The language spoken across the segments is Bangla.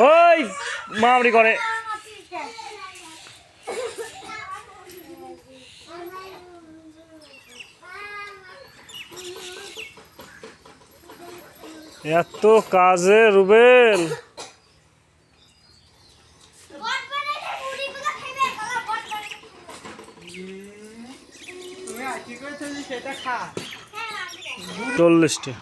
ওই মামড়ি করে এত কাজে রুবেল চল্লিশটা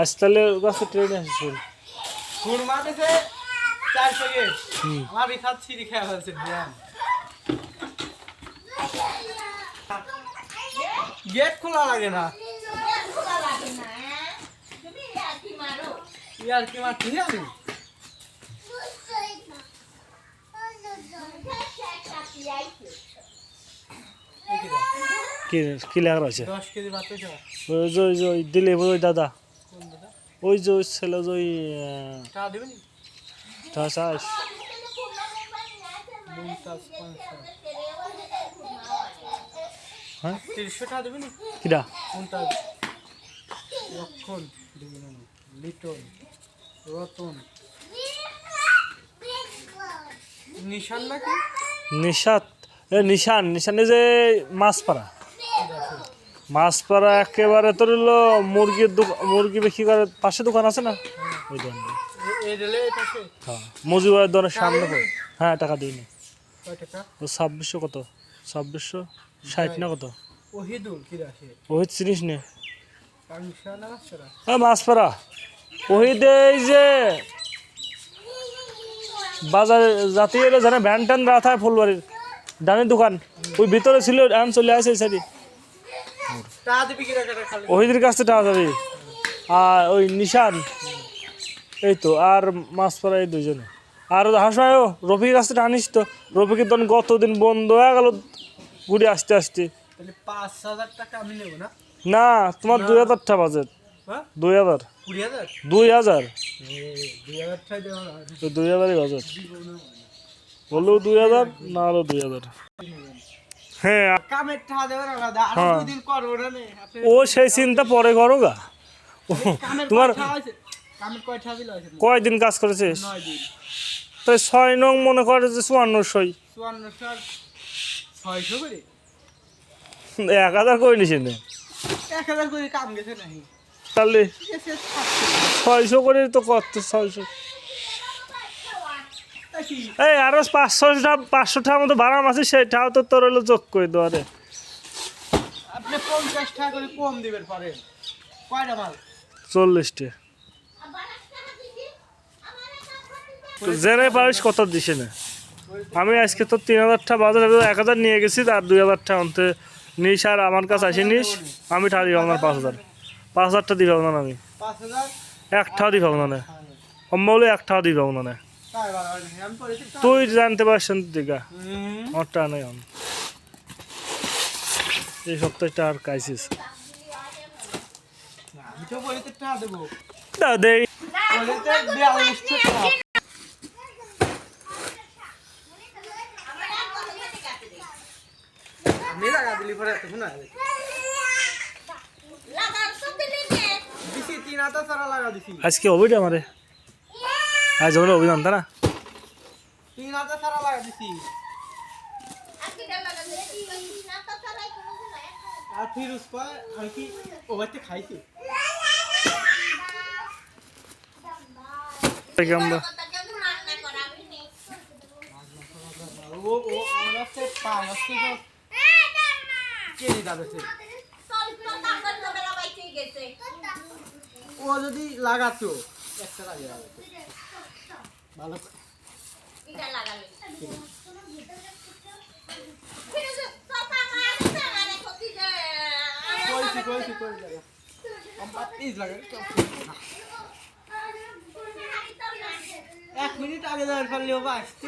আজ তাহলে গাছে ট্রেন আসছে গেট খোলা লাগে না ইয়ার কি মারছি আমি কি লেখা রয়েছে 10 কেজি ভাত হইছে ওই যে ওই দিলে ওই দাদা কোন দাদা ওই যে ওই ছেলে যে ওই টাকা দিবেন চাষ হ্যাঁ 300 টাকা দিবেন কিরা কোনটা লক্ষণ দিবেন লিটন রতন নিশান নাকি নিশাত নিশানে যে মাছপাড়া একেবারে তোর হলো মুরগি বিক্রি করে পাশে দোকান আছে না ওই দোকান হ্যাঁ মজুবারের দোকানের সামনে হ্যাঁ টাকা দিইনি ও 2600 কত 2660 না কত ওহিদ চিনিস নে মাছপাড়া ওহিদ এই যে বাজার জাতীয় এলো জানে ভ্যান ট্যান রাখা হয় ফুলবাড়ির ডানের দোকান ওই ভিতরে ছিল আম চলে আসে এই সাইডে ওহিদের কাছ থেকে টাকা যাবে আর ওই নিশান এই তো আর মাছপাড়া এই দুজনে আর হাসায়ও রফিকের কাছ থেকে আনিস তো রফিকের তখন গতদিন বন্ধ হয়ে গেল ঘুরে আসতে 5,000 টাকা আমি নেব না না তোমার 2,000 টাকা বাজেট 2,000 2,000 2,000ই বাজেট বললেও 2,000 না হলেও 2,000 হ্যাঁ কামের টাকা দেবেন আলাদা আর দুদিন করব না ও সেই চিন্তা পরে করো গা তোমার কামের কয় টাকা দিল কয়দিন কাজ করেছিস 9 দিন তাই 6 নং মনে করে যে 5400 600 করে 1000 করে নিছেন 1000 করে কাম গেছে নাহি তাহলে 600 করে তো কত 600 এই আরো 500 টাকার মতো ভাড়া আছে সেটাও তো তোর হলো যোগ করে দেওয়ারে আপনি 50 টাকা করে কম দিবেন পারেন কয়টা মাল 40টা জেনে পারিস কত দিছে না আমি আজকে তো 3,000 টাকা বাজার 1,000 নিয়ে গেছি আর 2,000 টাকা অন্তে নিস আর আমার কাছে আসে নিস আমি টাকা দিব আমার 5,000 টা দিব না আমি 5,000 এক টাকা দিব না সম্ভব এক টাকা দিব না তুই জানতে পারছ দিঘা আমার টাকা নেই এই সপ্তাহটা আর কাইছিস দেই আজকে অভিটা আমারে আজ হলো অভিযান তা না 3,000 সারা লাগা দিছি আর ফিরোজ কয় আমি কি ওভারতে খাইছি আমরা ও রাস্তে পায় আসছে তো কে দিতে ও যদি লাগাতো একটা লাগিয়ে ভালো এটা লাগালে কই জায়গা আমরা প্লিজ লাগাই 1 মিনিট আগে যাওয়ার ফলে ও আসছে